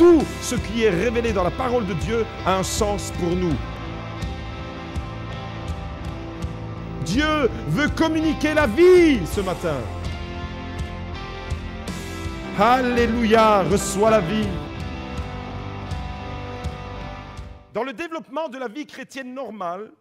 tout ce qui est révélé dans la parole de Dieu a un sens pour nous. Dieu veut communiquer la vie ce matin. Alléluia, reçois la vie. Dans le développement de la vie chrétienne normale,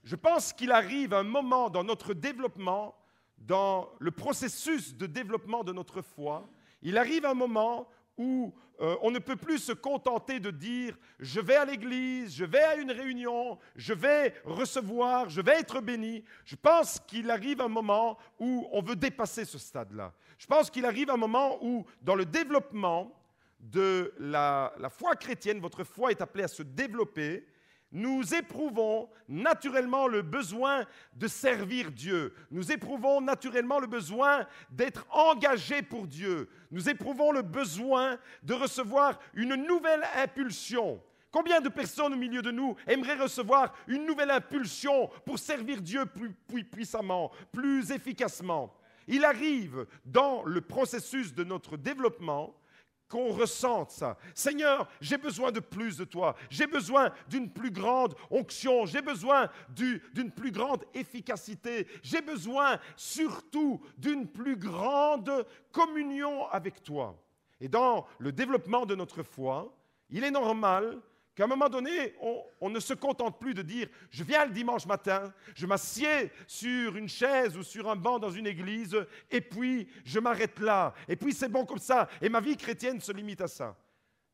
je pense qu'il arrive un moment dans notre développement, dans le processus de développement de notre foi, il arrive un moment où on ne peut plus se contenter de dire « je vais à l'église, je vais à une réunion, je vais recevoir, je vais être béni ». Je pense qu'il arrive un moment où on veut dépasser ce stade-là. Je pense qu'il arrive un moment où, dans le développement de la foi chrétienne, votre foi est appelée à se développer. Nous éprouvons naturellement le besoin de servir Dieu. Nous éprouvons naturellement le besoin d'être engagés pour Dieu. Nous éprouvons le besoin de recevoir une nouvelle impulsion. Combien de personnes au milieu de nous aimeraient recevoir une nouvelle impulsion pour servir Dieu plus puissamment, plus efficacement? Il arrive dans le processus de notre développement qu'on ressente ça. Seigneur, j'ai besoin de plus de toi. J'ai besoin d'une plus grande onction. J'ai besoin d'une plus grande efficacité. J'ai besoin surtout d'une plus grande communion avec toi. Et dans le développement de notre foi, il est normal qu'à un moment donné, on ne se contente plus de dire « je viens le dimanche matin, je m'assieds sur une chaise ou sur un banc dans une église et puis je m'arrête là, et puis c'est bon comme ça, et ma vie chrétienne se limite à ça ».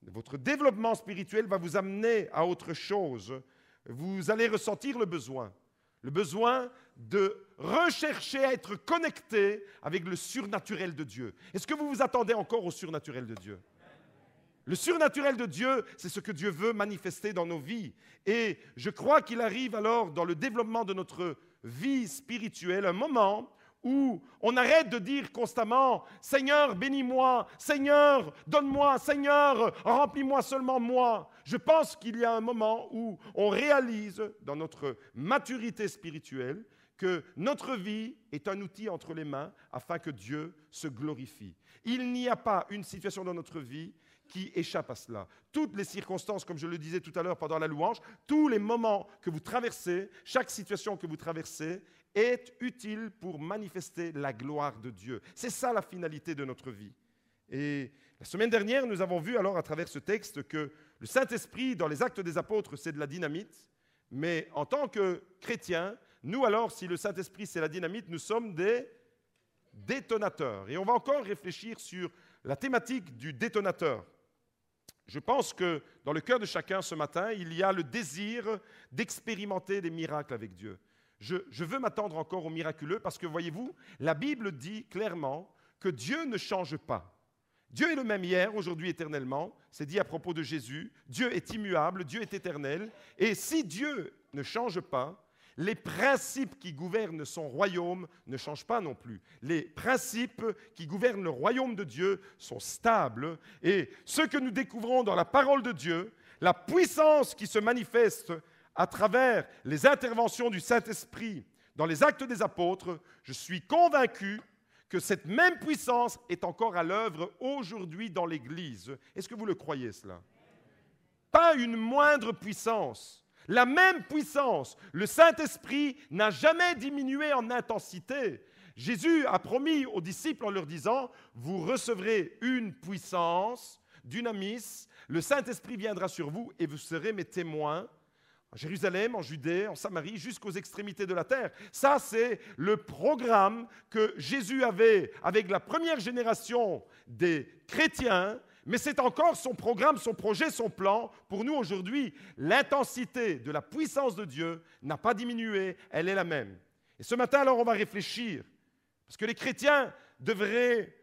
Votre développement spirituel va vous amener à autre chose. Vous allez ressentir le besoin de rechercher à être connecté avec le surnaturel de Dieu. Est-ce que vous vous attendez encore au surnaturel de Dieu ? Le surnaturel de Dieu, c'est ce que Dieu veut manifester dans nos vies. Et je crois qu'il arrive alors dans le développement de notre vie spirituelle un moment où on arrête de dire constamment « Seigneur, bénis-moi, Seigneur, donne-moi, Seigneur, remplis-moi seulement moi ». Je pense qu'il y a un moment où on réalise dans notre maturité spirituelle que notre vie est un outil entre les mains afin que Dieu se glorifie. Il n'y a pas une situation dans notre vie qui échappe à cela. Toutes les circonstances, comme je le disais tout à l'heure pendant la louange, tous les moments que vous traversez, chaque situation que vous traversez est utile pour manifester la gloire de Dieu. C'est ça la finalité de notre vie. Et la semaine dernière, nous avons vu alors à travers ce texte que le Saint-Esprit, dans les Actes des Apôtres, c'est de la dynamite, mais en tant que chrétiens, nous alors, si le Saint-Esprit c'est la dynamite, nous sommes des détonateurs. Et on va encore réfléchir sur la thématique du détonateur. Je pense que dans le cœur de chacun ce matin, il y a le désir d'expérimenter des miracles avec Dieu. Je veux m'attendre encore au miraculeux parce que, voyez-vous, la Bible dit clairement que Dieu ne change pas. Dieu est le même hier, aujourd'hui, éternellement. C'est dit à propos de Jésus. Dieu est immuable, Dieu est éternel. Et si Dieu ne change pas, les principes qui gouvernent son royaume ne changent pas non plus. Les principes qui gouvernent le royaume de Dieu sont stables. Et ce que nous découvrons dans la parole de Dieu, la puissance qui se manifeste à travers les interventions du Saint-Esprit dans les Actes des Apôtres, je suis convaincu que cette même puissance est encore à l'œuvre aujourd'hui dans l'Église. Est-ce que vous le croyez cela? Pas une moindre puissance. La même puissance, le Saint-Esprit n'a jamais diminué en intensité. Jésus a promis aux disciples en leur disant « Vous recevrez une puissance, dunamis, le Saint-Esprit viendra sur vous et vous serez mes témoins en Jérusalem, en Judée, en Samarie, jusqu'aux extrémités de la terre. » Ça, c'est le programme que Jésus avait avec la première génération des chrétiens. Mais c'est encore son programme, son projet, son plan. Pour nous aujourd'hui, l'intensité de la puissance de Dieu n'a pas diminué, elle est la même. Et ce matin, alors, on va réfléchir. Parce que les chrétiens devraient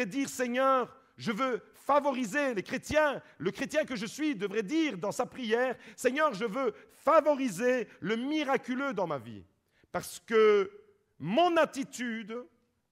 dire « Seigneur, je veux favoriser ». Le chrétien que je suis devrait dire dans sa prière « Seigneur, je veux favoriser le miraculeux dans ma vie. » Parce que mon attitude...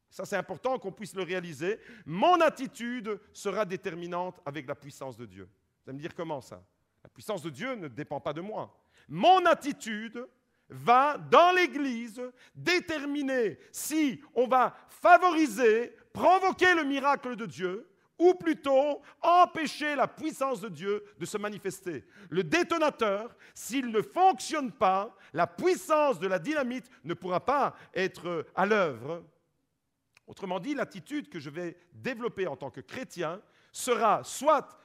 Ça, c'est important qu'on puisse le réaliser. Mon attitude sera déterminante avec la puissance de Dieu. Vous allez me dire comment ça? La puissance de Dieu ne dépend pas de moi. Mon attitude va, dans l'Église, déterminer si on va favoriser, provoquer le miracle de Dieu ou plutôt empêcher la puissance de Dieu de se manifester. Le détonateur, s'il ne fonctionne pas, la puissance de la dynamite ne pourra pas être à l'œuvre. Autrement dit, l'attitude que je vais développer en tant que chrétien sera soit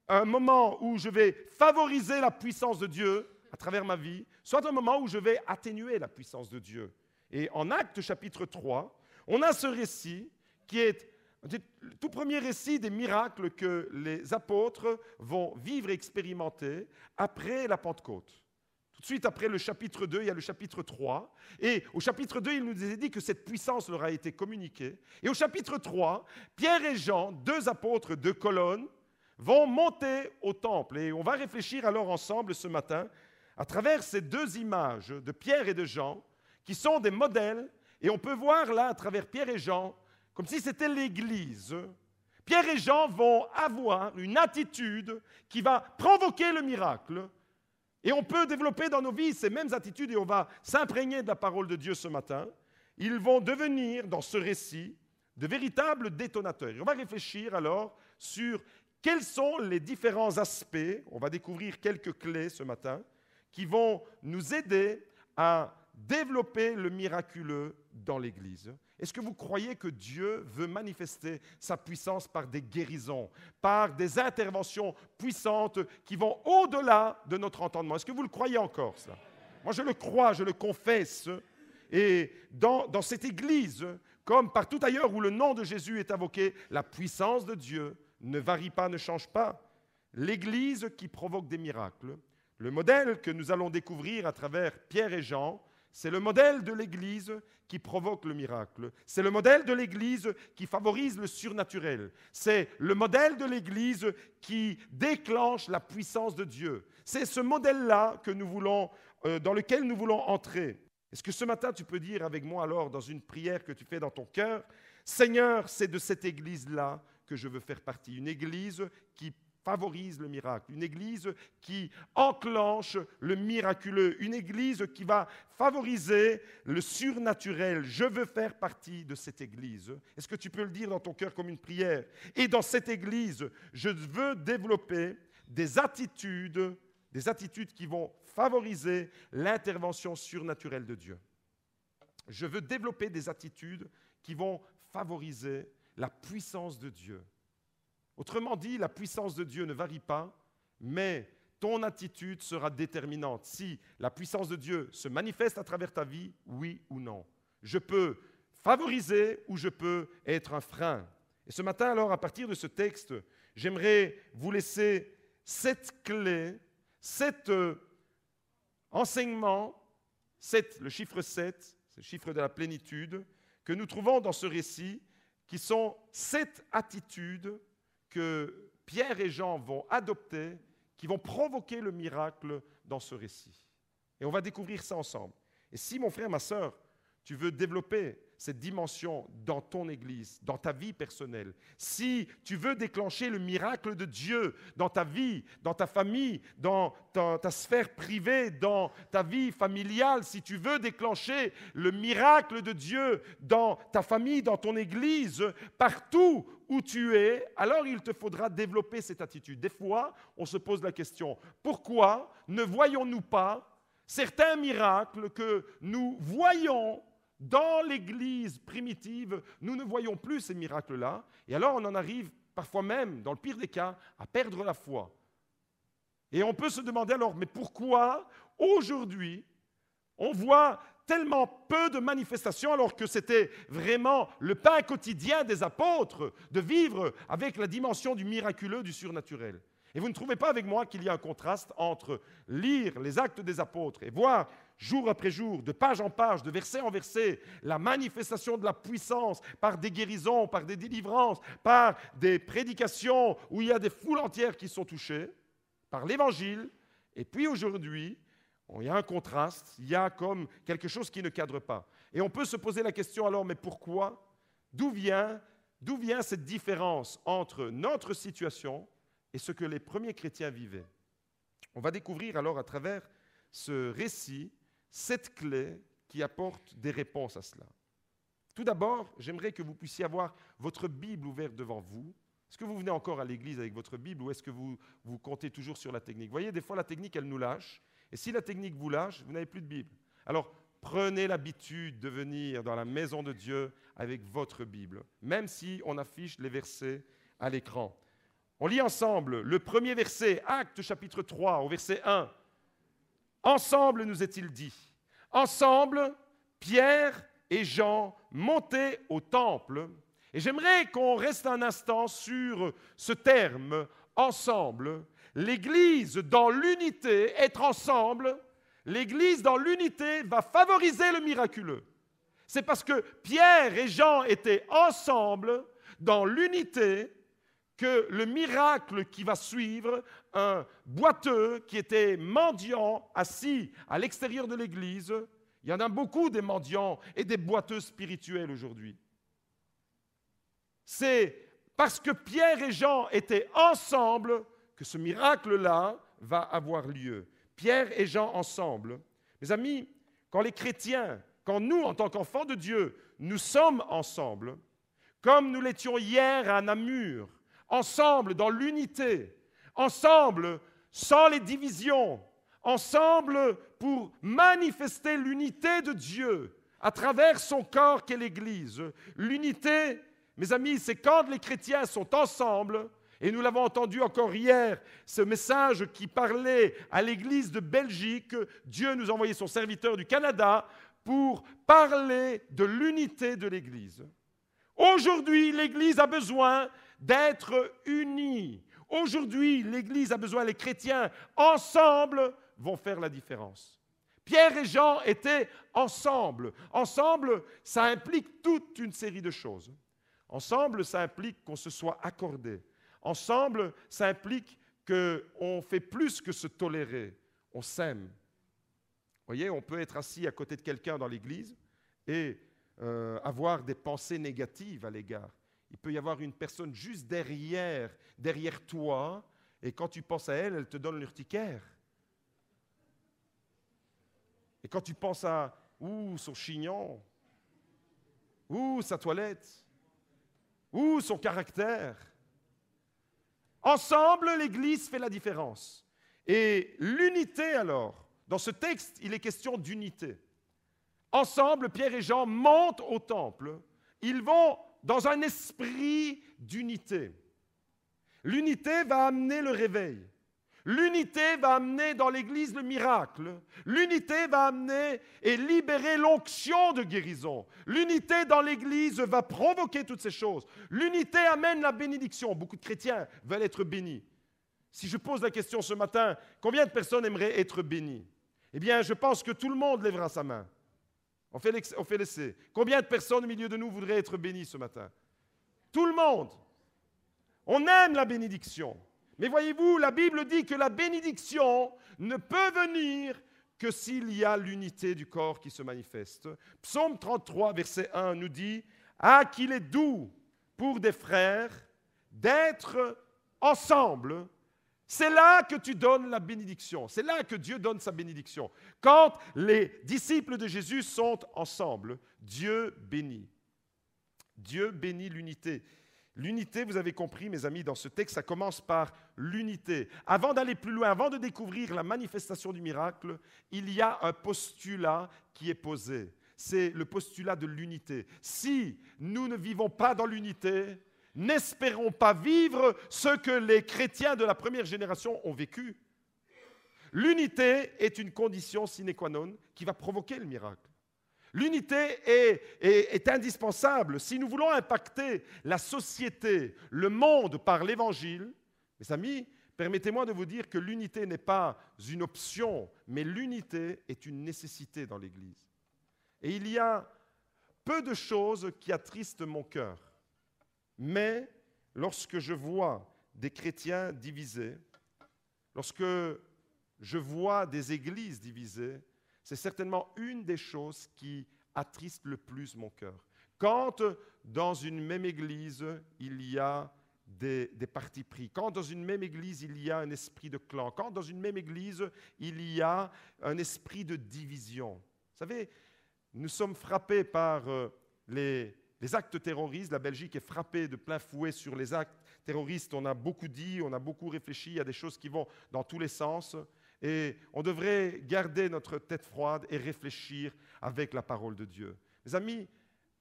un moment où je vais favoriser la puissance de Dieu à travers ma vie, soit un moment où je vais atténuer la puissance de Dieu. Et en Actes chapitre 3, on a ce récit qui est le tout premier récit des miracles que les apôtres vont vivre et expérimenter après la Pentecôte. Tout de suite après le chapitre 2, il y a le chapitre 3. Et au chapitre 2, il nous est dit que cette puissance leur a été communiquée. Et au chapitre 3, Pierre et Jean, deux apôtres de colonne, vont monter au temple. Et on va réfléchir alors ensemble ce matin à travers ces deux images de Pierre et de Jean, qui sont des modèles. Et on peut voir là, à travers Pierre et Jean, comme si c'était l'Église. Pierre et Jean vont avoir une attitude qui va provoquer le miracle. Et on peut développer dans nos vies ces mêmes attitudes et on va s'imprégner de la parole de Dieu ce matin. Ils vont devenir, dans ce récit, de véritables détonateurs. Et on va réfléchir alors sur quels sont les différents aspects, on va découvrir quelques clés ce matin, qui vont nous aider à développer le miraculeux dans l'Église. Est-ce que vous croyez que Dieu veut manifester sa puissance par des guérisons, par des interventions puissantes qui vont au-delà de notre entendement? Est-ce que vous le croyez encore, ça? Moi, je le crois, je le confesse. Et dans cette Église, comme partout ailleurs où le nom de Jésus est invoqué, la puissance de Dieu ne varie pas, ne change pas. L'Église qui provoque des miracles, le modèle que nous allons découvrir à travers Pierre et Jean, c'est le modèle de l'Église qui provoque le miracle. C'est le modèle de l'Église qui favorise le surnaturel. C'est le modèle de l'Église qui déclenche la puissance de Dieu. C'est ce modèle-là que nous voulons, dans lequel nous voulons entrer. Est-ce que ce matin, tu peux dire avec moi alors, dans une prière que tu fais dans ton cœur, « Seigneur, c'est de cette Église-là que je veux faire partie. » Une Église qui favorise le miracle, une Église qui enclenche le miraculeux, une Église qui va favoriser le surnaturel. Je veux faire partie de cette Église. Est-ce que tu peux le dire dans ton cœur comme une prière? Et dans cette Église, je veux développer des attitudes qui vont favoriser l'intervention surnaturelle de Dieu. Je veux développer des attitudes qui vont favoriser la puissance de Dieu. Autrement dit, la puissance de Dieu ne varie pas, mais ton attitude sera déterminante. Si la puissance de Dieu se manifeste à travers ta vie, oui ou non. Je peux favoriser ou je peux être un frein. Et ce matin, alors, à partir de ce texte, j'aimerais vous laisser 7 clés, 7 enseignements, le chiffre 7, c'est le chiffre de la plénitude, que nous trouvons dans ce récit, qui sont 7 attitudes que Pierre et Jean vont adopter, qui vont provoquer le miracle dans ce récit. Et on va découvrir ça ensemble. Et si, mon frère, ma sœur, tu veux développer cette dimension dans ton Église, dans ta vie personnelle, si tu veux déclencher le miracle de Dieu dans ta vie, dans ta famille, dans ta sphère privée, dans ta vie familiale, si tu veux déclencher le miracle de Dieu dans ta famille, dans ton Église, partout où tu es, alors il te faudra développer cette attitude. Des fois, on se pose la question, pourquoi ne voyons-nous pas certains miracles que nous voyons dans l'Église primitive? Nous ne voyons plus ces miracles-là. Et alors on en arrive parfois même, dans le pire des cas, à perdre la foi. Et on peut se demander alors, mais pourquoi aujourd'hui on voit tellement peu de manifestations alors que c'était vraiment le pain quotidien des apôtres de vivre avec la dimension du miraculeux, du surnaturel? Et vous ne trouvez pas avec moi qu'il y a un contraste entre lire les actes des apôtres et voir jour après jour, de page en page, de verset en verset, la manifestation de la puissance par des guérisons, par des délivrances, par des prédications où il y a des foules entières qui sont touchées, par l'Évangile, et puis aujourd'hui, il y a un contraste, il y a comme quelque chose qui ne cadre pas. Et on peut se poser la question alors, mais pourquoi? D'où vient cette différence entre notre situation et ce que les premiers chrétiens vivaient? On va découvrir alors à travers ce récit 7 clés qui apportent des réponses à cela. Tout d'abord, j'aimerais que vous puissiez avoir votre Bible ouverte devant vous. Est-ce que vous venez encore à l'église avec votre Bible ou est-ce que vous comptez toujours sur la technique? Vous voyez, des fois, la technique, elle nous lâche. Et si la technique vous lâche, vous n'avez plus de Bible. Alors, prenez l'habitude de venir dans la maison de Dieu avec votre Bible, même si on affiche les versets à l'écran. On lit ensemble le premier verset, Actes chapitre 3, au verset 1. Ensemble, nous est-il dit. Ensemble, Pierre et Jean montaient au temple. Et j'aimerais qu'on reste un instant sur ce terme, ensemble. L'Église dans l'unité, être ensemble, l'Église dans l'unité va favoriser le miraculeux. C'est parce que Pierre et Jean étaient ensemble dans l'unité que le miracle qui va suivre, un boiteux qui était mendiant, assis à l'extérieur de l'Église, il y en a beaucoup des mendiants et des boiteux spirituels aujourd'hui. C'est parce que Pierre et Jean étaient ensemble que ce miracle-là va avoir lieu. Pierre et Jean ensemble. Mes amis, quand les chrétiens, quand nous, en tant qu'enfants de Dieu, nous sommes ensemble, comme nous l'étions hier à Namur, ensemble dans l'unité, ensemble sans les divisions, ensemble pour manifester l'unité de Dieu à travers son corps qu'est l'Église. L'unité, mes amis, c'est quand les chrétiens sont ensemble, et nous l'avons entendu encore hier, ce message qui parlait à l'Église de Belgique. Dieu nous a envoyé son serviteur du Canada pour parler de l'unité de l'Église. Aujourd'hui, l'Église a besoin d'être unie. Aujourd'hui, l'Église a besoin, les chrétiens ensemble vont faire la différence. Pierre et Jean étaient ensemble. Ensemble, ça implique toute une série de choses. Ensemble, ça implique qu'on se soit accordé. Ensemble, ça implique qu'on fait plus que se tolérer. On s'aime. Vous voyez, on peut être assis à côté de quelqu'un dans l'église et avoir des pensées négatives à l'égard. Il peut y avoir une personne juste derrière toi, et quand tu penses à elle, elle te donne l'urticaire. Et quand tu penses à son chignon, sa toilette, son caractère, ensemble, l'Église fait la différence. Et l'unité, alors, dans ce texte, il est question d'unité. Ensemble, Pierre et Jean montent au temple. Ils vont dans un esprit d'unité. L'unité va amener le réveil. L'unité va amener dans l'Église le miracle. L'unité va amener et libérer l'onction de guérison. L'unité dans l'Église va provoquer toutes ces choses. L'unité amène la bénédiction. Beaucoup de chrétiens veulent être bénis. Si je pose la question ce matin, combien de personnes aimeraient être bénies? Eh bien, je pense que tout le monde lèvera sa main. On fait l'essai. Combien de personnes au milieu de nous voudraient être bénies ce matin? Tout le monde. On aime la bénédiction. Mais voyez-vous, la Bible dit que la bénédiction ne peut venir que s'il y a l'unité du corps qui se manifeste. Psaume 33, verset 1 nous dit « Ah, qu'il est doux pour des frères d'être ensemble ». C'est là que tu donnes la bénédiction. C'est là que Dieu donne sa bénédiction. Quand les disciples de Jésus sont ensemble, Dieu bénit. Dieu bénit l'unité. L'unité, vous avez compris, mes amis, dans ce texte, ça commence par l'unité. Avant d'aller plus loin, avant de découvrir la manifestation du miracle, il y a un postulat qui est posé. C'est le postulat de l'unité. Si nous ne vivons pas dans l'unité, n'espérons pas vivre ce que les chrétiens de la première génération ont vécu. L'unité est une condition sine qua non qui va provoquer le miracle. L'unité est indispensable. Si nous voulons impacter la société, le monde par l'Évangile, mes amis, permettez-moi de vous dire que l'unité n'est pas une option, mais l'unité est une nécessité dans l'Église. Et il y a peu de choses qui attristent mon cœur. Mais lorsque je vois des chrétiens divisés, lorsque je vois des églises divisées, c'est certainement une des choses qui attriste le plus mon cœur. Quand dans une même église, il y a des partis pris, quand dans une même église, il y a un esprit de clan, quand dans une même église, il y a un esprit de division. Vous savez, nous sommes frappés par les actes terroristes. La Belgique est frappée de plein fouet sur les actes terroriste, on a beaucoup dit, on a beaucoup réfléchi, il y a des choses qui vont dans tous les sens. Et on devrait garder notre tête froide et réfléchir avec la parole de Dieu. Mes amis,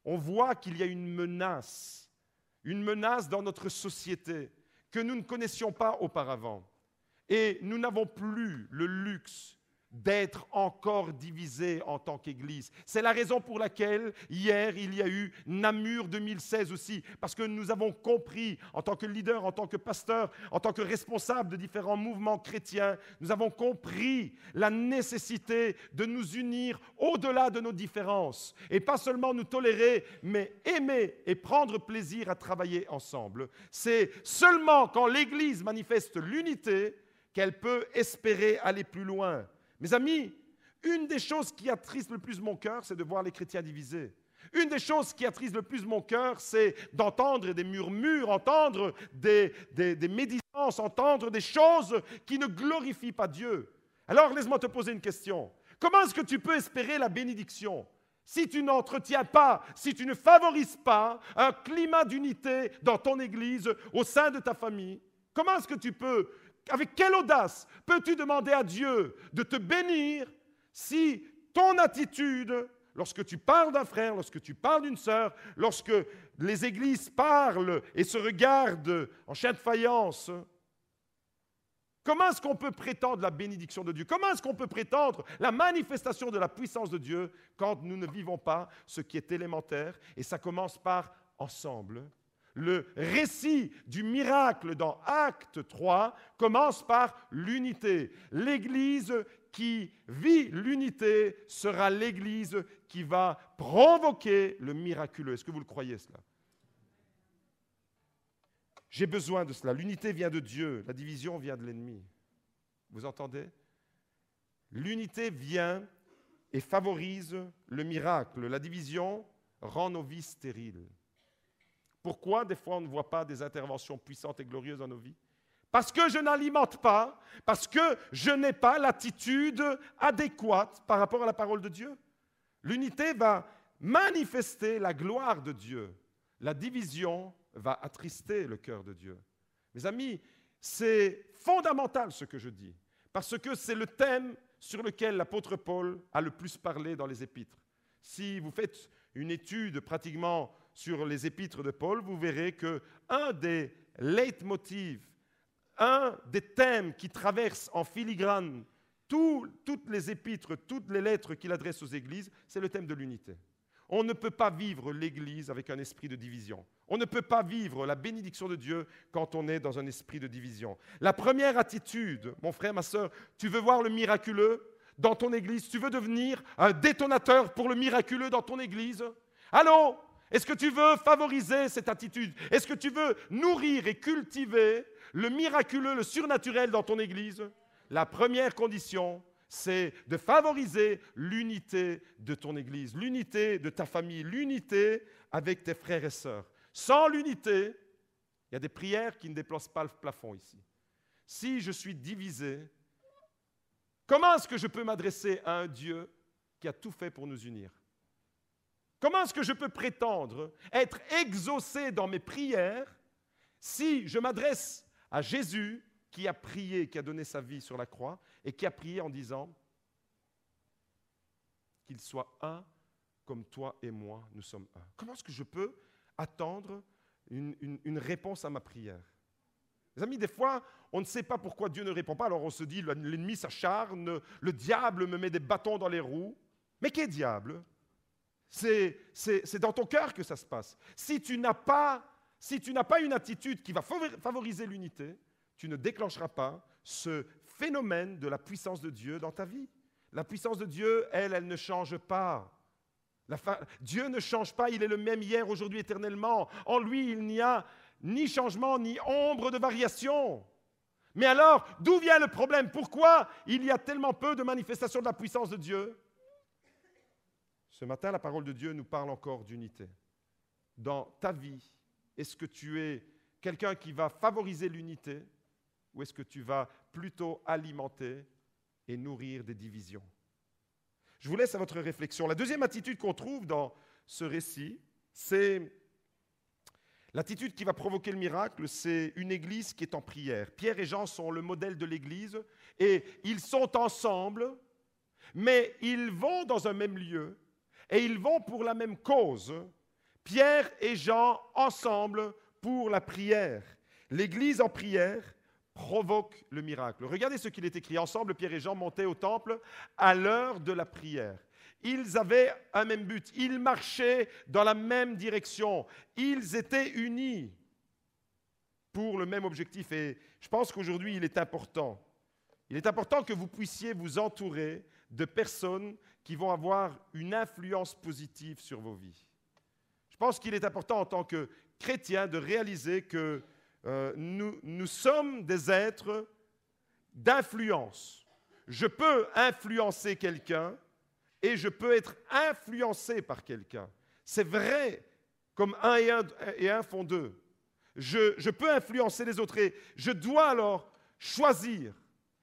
on voit qu'il y a une menace dans notre société que nous ne connaissions pas auparavant. Et nous n'avons plus le luxe d'être encore divisés en tant qu'Église. C'est la raison pour laquelle, hier, il y a eu Namur 2016 aussi, parce que nous avons compris, en tant que leader, en tant que pasteur, en tant que responsable de différents mouvements chrétiens, nous avons compris la nécessité de nous unir au-delà de nos différences, et pas seulement nous tolérer, mais aimer et prendre plaisir à travailler ensemble. C'est seulement quand l'Église manifeste l'unité qu'elle peut espérer aller plus loin. Mes amis, une des choses qui attriste le plus mon cœur, c'est de voir les chrétiens divisés. Une des choses qui attriste le plus mon cœur, c'est d'entendre des murmures, entendre des médisances, entendre des choses qui ne glorifient pas Dieu. Alors, laisse-moi te poser une question. Comment est-ce que tu peux espérer la bénédiction si tu n'entretiens pas, si tu ne favorises pas un climat d'unité dans ton Église, au sein de ta famille? Comment est-ce que tu peux... Avec quelle audace peux-tu demander à Dieu de te bénir si ton attitude, lorsque tu parles d'un frère, lorsque tu parles d'une sœur, lorsque les églises parlent et se regardent en chien de faïence, comment est-ce qu'on peut prétendre la bénédiction de Dieu? Comment est-ce qu'on peut prétendre la manifestation de la puissance de Dieu quand nous ne vivons pas ce qui est élémentaire? Et ça commence par ensemble. Le récit du miracle dans Acte 3 commence par l'unité. L'Église qui vit l'unité sera l'Église qui va provoquer le miraculeux. Est-ce que vous le croyez cela? J'ai besoin de cela. L'unité vient de Dieu, la division vient de l'ennemi. Vous entendez? L'unité vient et favorise le miracle. La division rend nos vies stériles. Pourquoi, des fois, on ne voit pas des interventions puissantes et glorieuses dans nos vies? Parce que je n'alimente pas, parce que je n'ai pas l'attitude adéquate par rapport à la parole de Dieu. L'unité va manifester la gloire de Dieu. La division va attrister le cœur de Dieu. Mes amis, c'est fondamental ce que je dis, parce que c'est le thème sur lequel l'apôtre Paul a le plus parlé dans les épîtres. Si vous faites une étude pratiquement sur les épîtres de Paul, vous verrez qu'un des leitmotifs, un des thèmes qui traversent en filigrane toutes les épîtres, toutes les lettres qu'il adresse aux églises, c'est le thème de l'unité. On ne peut pas vivre l'Église avec un esprit de division. On ne peut pas vivre la bénédiction de Dieu quand on est dans un esprit de division. La première attitude, mon frère, ma sœur, tu veux voir le miraculeux dans ton Église? Tu veux devenir un détonateur pour le miraculeux dans ton Église? Allô? Est-ce que tu veux favoriser cette attitude? Est-ce que tu veux nourrir et cultiver le miraculeux, le surnaturel dans ton Église? La première condition, c'est de favoriser l'unité de ton Église, l'unité de ta famille, l'unité avec tes frères et sœurs. Sans l'unité, il y a des prières qui ne déplacent pas le plafond ici. Si je suis divisé, comment est-ce que je peux m'adresser à un Dieu qui a tout fait pour nous unir? Comment est-ce que je peux prétendre être exaucé dans mes prières si je m'adresse à Jésus qui a prié, qui a donné sa vie sur la croix et qui a prié en disant qu'il soit un comme toi et moi, nous sommes un? Comment est-ce que je peux attendre une réponse à ma prière? Les amis, des fois, on ne sait pas pourquoi Dieu ne répond pas, alors on se dit, l'ennemi s'acharne, le diable me met des bâtons dans les roues. Mais qu'est diable? C'est dans ton cœur que ça se passe. Si tu n'as pas une attitude qui va favoriser l'unité, tu ne déclencheras pas ce phénomène de la puissance de Dieu dans ta vie. La puissance de Dieu, elle ne change pas. Dieu ne change pas, il est le même hier, aujourd'hui, éternellement. En lui, il n'y a ni changement, ni ombre de variation. Mais alors, d'où vient le problème? Pourquoi il y a tellement peu de manifestations de la puissance de Dieu? Ce matin, la parole de Dieu nous parle encore d'unité. Dans ta vie, est-ce que tu es quelqu'un qui va favoriser l'unité ou est-ce que tu vas plutôt alimenter et nourrir des divisions? Je vous laisse à votre réflexion. La deuxième attitude qu'on trouve dans ce récit, c'est L'attitude qui va provoquer le miracle, c'est une église qui est en prière. Pierre et Jean sont le modèle de l'église et ils sont ensemble, mais ils vont dans un même lieu et ils vont pour la même cause. Pierre et Jean ensemble pour la prière. L'église en prière provoque le miracle. Regardez ce qu'il est écrit. Ensemble, Pierre et Jean montaient au temple à l'heure de la prière. Ils avaient un même but. Ils marchaient dans la même direction. Ils étaient unis pour le même objectif. Et je pense qu'aujourd'hui, il est important. Il est important que vous puissiez vous entourer de personnes qui vont avoir une influence positive sur vos vies. Je pense qu'il est important en tant que chrétien de réaliser que nous sommes des êtres d'influence. Je peux influencer quelqu'un et je peux être influencé par quelqu'un. C'est vrai, comme 1 et 1 font 2. Je peux influencer les autres et je dois alors choisir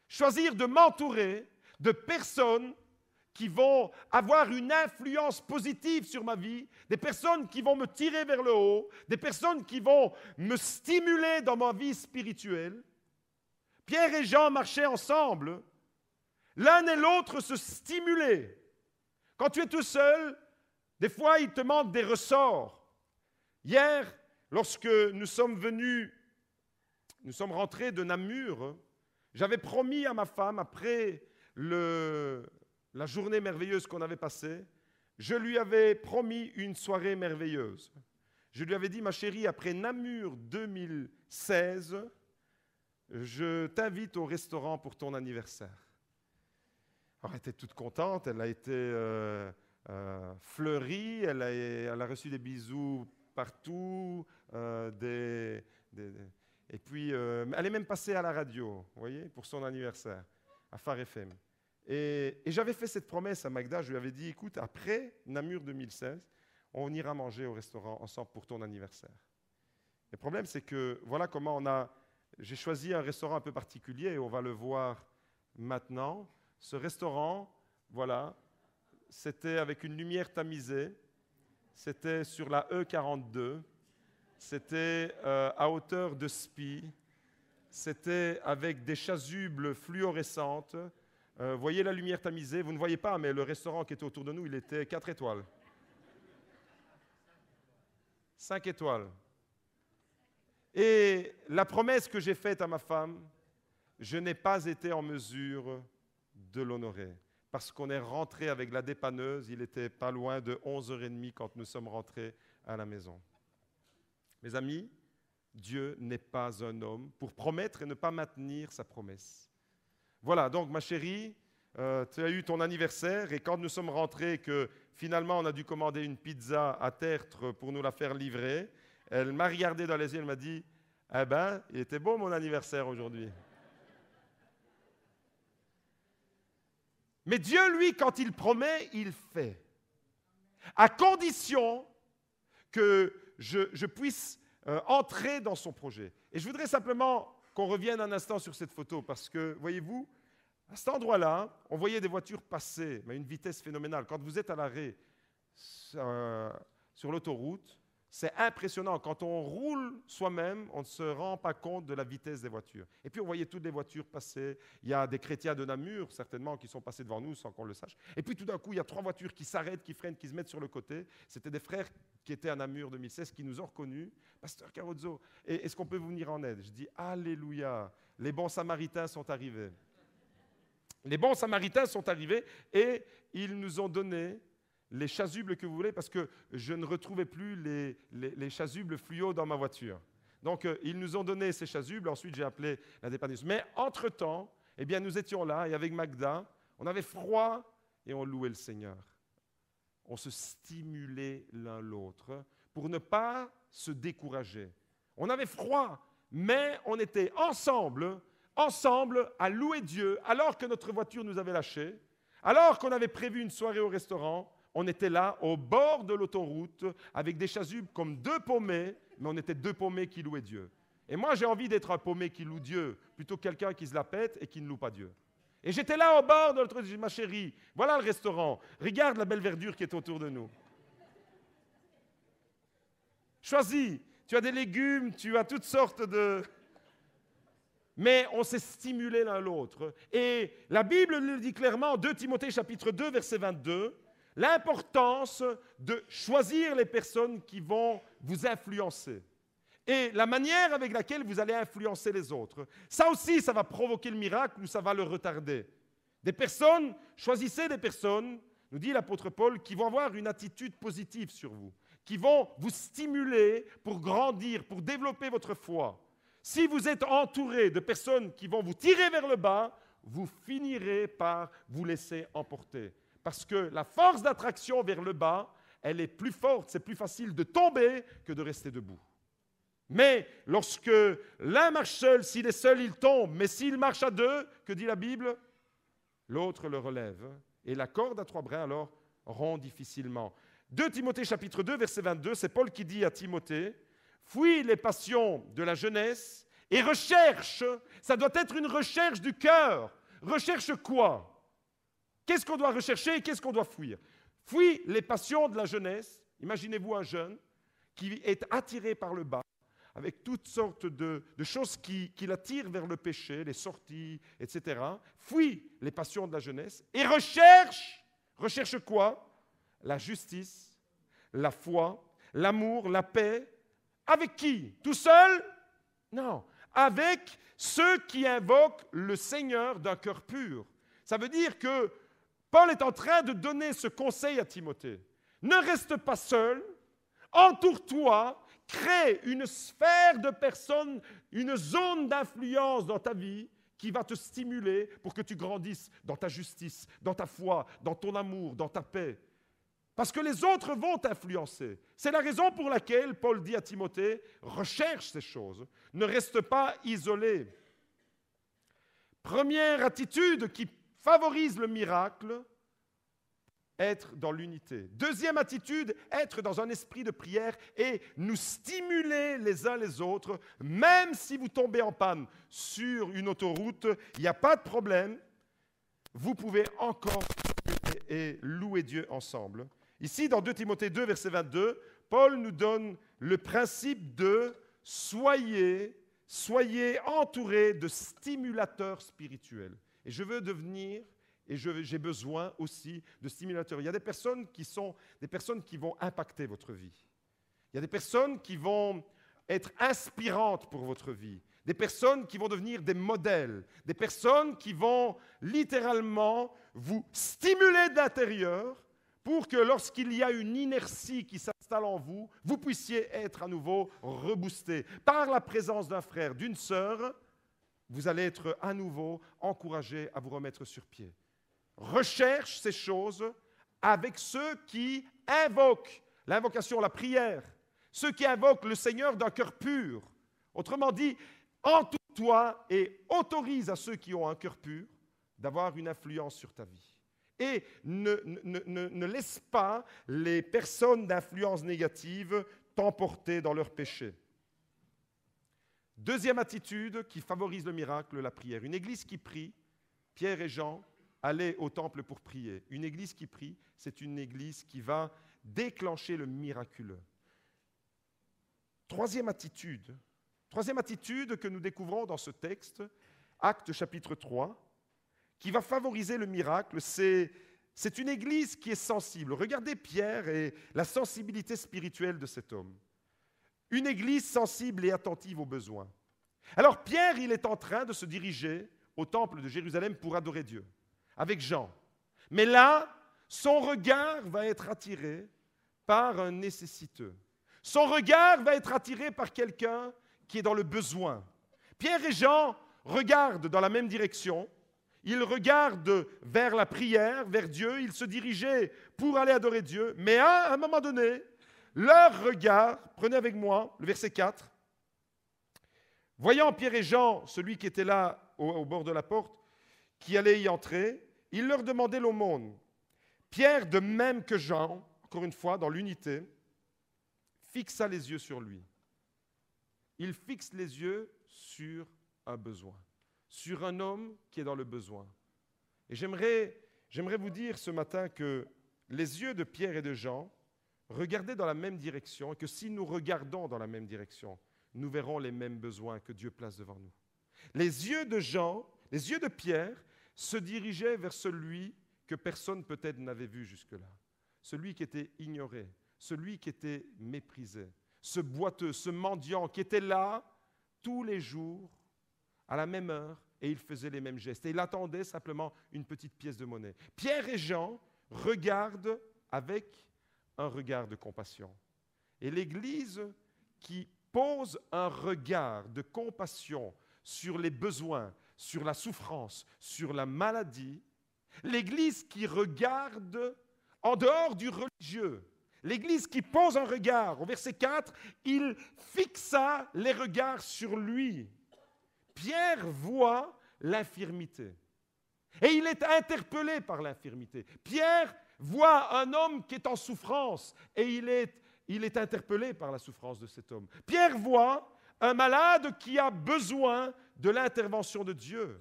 de m'entourer de personnes qui vont avoir une influence positive sur ma vie, des personnes qui vont me tirer vers le haut, des personnes qui vont me stimuler dans ma vie spirituelle. Pierre et Jean marchaient ensemble. L'un et l'autre se stimulaient. Quand tu es tout seul, des fois, il te manque des ressorts. Hier, lorsque nous sommes rentrés de Namur, j'avais promis à ma femme, après la journée merveilleuse qu'on avait passée, je lui avais promis une soirée merveilleuse. Je lui avais dit, ma chérie, après Namur 2016, je t'invite au restaurant pour ton anniversaire. Alors, elle était toute contente, elle a été fleurie, elle a reçu des bisous partout, et puis elle est même passée à la radio, vous voyez, pour son anniversaire, à Phare FM. Et j'avais fait cette promesse à Magda, je lui avais dit, écoute, après Namur 2016, on ira manger au restaurant ensemble pour ton anniversaire. Le problème, c'est que voilà comment j'ai choisi un restaurant un peu particulier et on va le voir maintenant. Ce restaurant, voilà, c'était avec une lumière tamisée, c'était sur la E42, c'était à hauteur de Spie, c'était avec des chasubles fluorescentes. Voyez la lumière tamisée, vous ne voyez pas, mais le restaurant qui était autour de nous, il était 4 étoiles. 5 étoiles. Et la promesse que j'ai faite à ma femme, je n'ai pas été en mesure de l'honorer. Parce qu'on est rentré avec la dépanneuse, il était pas loin de 11h30 quand nous sommes rentrés à la maison. Mes amis, Dieu n'est pas un homme pour promettre et ne pas maintenir sa promesse. Voilà, donc ma chérie, tu as eu ton anniversaire et quand nous sommes rentrés, que finalement on a dû commander une pizza à Tertre pour nous la faire livrer, elle m'a regardé dans les yeux, elle m'a dit « Eh ben, il était beau mon anniversaire aujourd'hui. » Mais Dieu, lui, quand il promet, il fait. À condition que je puisse entrer dans son projet. Et je voudrais simplement qu'on revienne un instant sur cette photo, parce que, voyez-vous, à cet endroit-là, on voyait des voitures passer, mais à une vitesse phénoménale. Quand vous êtes à l'arrêt sur l'autoroute, c'est impressionnant. Quand on roule soi-même, on ne se rend pas compte de la vitesse des voitures. Et puis on voyait toutes les voitures passer. Il y a des chrétiens de Namur, certainement, qui sont passés devant nous sans qu'on le sache. Et puis tout d'un coup, il y a 3 voitures qui s'arrêtent, qui freinent, qui se mettent sur le côté. C'était des frères qui étaient à Namur 2016, qui nous ont reconnus. Pasteur Carozzo, est-ce qu'on peut vous venir en aide? Je dis, Alléluia, les bons samaritains sont arrivés. Les bons samaritains sont arrivés et ils nous ont donné les chasubles que vous voulez, parce que je ne retrouvais plus les chasubles fluo dans ma voiture. Donc, ils nous ont donné ces chasubles. Ensuite, j'ai appelé la dépanneuse. Mais entre-temps, eh bien, nous étions là, et avec Magda, on avait froid et on louait le Seigneur. On se stimulait l'un l'autre pour ne pas se décourager. On avait froid, mais on était ensemble à louer Dieu, alors que notre voiture nous avait lâchés, alors qu'on avait prévu une soirée au restaurant. On était là, au bord de l'autoroute, avec des chasubles comme 2 paumés, mais on était 2 paumés qui louaient Dieu. Et moi, j'ai envie d'être un paumé qui loue Dieu, plutôt que quelqu'un qui se la pète et qui ne loue pas Dieu. Et j'étais là, au bord de l'autoroute, j'ai dit, ma chérie, voilà le restaurant, regarde la belle verdure qui est autour de nous. Choisis, tu as des légumes, tu as toutes sortes de... Mais on s'est stimulé l'un l'autre. Et la Bible le dit clairement, en 2 Timothée chapitre 2, verset 22, l'importance de choisir les personnes qui vont vous influencer. Et la manière avec laquelle vous allez influencer les autres. Ça aussi, ça va provoquer le miracle ou ça va le retarder. Des personnes, choisissez des personnes, nous dit l'apôtre Paul, qui vont avoir une attitude positive sur vous, qui vont vous stimuler pour grandir, pour développer votre foi. Si vous êtes entouré de personnes qui vont vous tirer vers le bas, vous finirez par vous laisser emporter. Parce que la force d'attraction vers le bas, elle est plus forte, c'est plus facile de tomber que de rester debout. Mais lorsque l'un marche seul, s'il est seul, il tombe. Mais s'il marche à deux, que dit la Bible? L'autre le relève. Et la corde à 3 brins, alors, rompt difficilement. 2 Timothée chapitre 2, verset 22, c'est Paul qui dit à Timothée, « Fuis les passions de la jeunesse et recherche. » Ça doit être une recherche du cœur. Recherche quoi? Qu'est-ce qu'on doit rechercher et qu'est-ce qu'on doit fuir? Fuis les passions de la jeunesse. Imaginez-vous un jeune qui est attiré par le bas, avec toutes sortes de choses qui l'attirent vers le péché, les sorties, etc. Fuis les passions de la jeunesse et recherche quoi? La justice, la foi, l'amour, la paix. Avec qui? Tout seul? Non. Avec ceux qui invoquent le Seigneur d'un cœur pur. Ça veut dire que Paul est en train de donner ce conseil à Timothée. Ne reste pas seul, entoure-toi, crée une sphère de personnes, une zone d'influence dans ta vie qui va te stimuler pour que tu grandisses dans ta justice, dans ta foi, dans ton amour, dans ta paix. Parce que les autres vont t'influencer. C'est la raison pour laquelle Paul dit à Timothée, recherche ces choses, ne reste pas isolé. Première attitude qui favorise le miracle, être dans l'unité. Deuxième attitude, être dans un esprit de prière et nous stimuler les uns les autres, même si vous tombez en panne sur une autoroute, il n'y a pas de problème, vous pouvez encore et louer Dieu ensemble. Ici, dans 2 Timothée 2, verset 22, Paul nous donne le principe de soyez entourés de stimulateurs spirituels. Et je veux devenir, et j'ai besoin aussi de stimulateurs. Il y a des personnes qui sont des personnes qui vont impacter votre vie. Il y a des personnes qui vont être inspirantes pour votre vie. Des personnes qui vont devenir des modèles. Des personnes qui vont littéralement vous stimuler de l'intérieur pour que lorsqu'il y a une inertie qui s'installe en vous, vous puissiez être à nouveau reboosté. Par la présence d'un frère, d'une sœur, vous allez être à nouveau encouragé à vous remettre sur pied. Recherche ces choses avec ceux qui invoquent l'invocation, la prière, ceux qui invoquent le Seigneur d'un cœur pur. Autrement dit, entoure-toi et autorise à ceux qui ont un cœur pur d'avoir une influence sur ta vie. Et ne laisse pas les personnes d'influence négative t'emporter dans leurs péchés. Deuxième attitude qui favorise le miracle, la prière. Une église qui prie, Pierre et Jean allaient au temple pour prier. Une église qui prie, c'est une église qui va déclencher le miraculeux. Troisième attitude que nous découvrons dans ce texte, Actes chapitre 3, qui va favoriser le miracle, c'est une église qui est sensible. Regardez Pierre et la sensibilité spirituelle de cet homme. Une église sensible et attentive aux besoins. Alors Pierre, il est en train de se diriger au temple de Jérusalem pour adorer Dieu, avec Jean. Mais là, son regard va être attiré par un nécessiteux. Son regard va être attiré par quelqu'un qui est dans le besoin. Pierre et Jean regardent dans la même direction. Ils regardent vers la prière, vers Dieu. Ils se dirigeaient pour aller adorer Dieu. Mais à un moment donné, leur regard, prenez avec moi le verset 4, voyant Pierre et Jean, celui qui était là au bord de la porte, qui allait y entrer, il leur demandait l'aumône. Pierre, de même que Jean, encore une fois, dans l'unité, fixa les yeux sur lui. Il fixe les yeux sur un besoin, sur un homme qui est dans le besoin. Et j'aimerais vous dire ce matin que les yeux de Pierre et de Jean regarder dans la même direction et que si nous regardons dans la même direction, nous verrons les mêmes besoins que Dieu place devant nous. Les yeux de Jean, les yeux de Pierre se dirigeaient vers celui que personne peut-être n'avait vu jusque-là, celui qui était ignoré, celui qui était méprisé, ce boiteux, ce mendiant qui était là tous les jours, à la même heure, et il faisait les mêmes gestes. Et il attendait simplement une petite pièce de monnaie. Pierre et Jean regardent avec un regard de compassion. Et l'Église qui pose un regard de compassion sur les besoins, sur la souffrance, sur la maladie, l'Église qui regarde en dehors du religieux, l'Église qui pose un regard, au verset 4, il fixa les regards sur lui. Pierre voit l'infirmité et il est interpellé par l'infirmité. Pierre voit un homme qui est en souffrance et il est interpellé par la souffrance de cet homme. Pierre voit un malade qui a besoin de l'intervention de Dieu.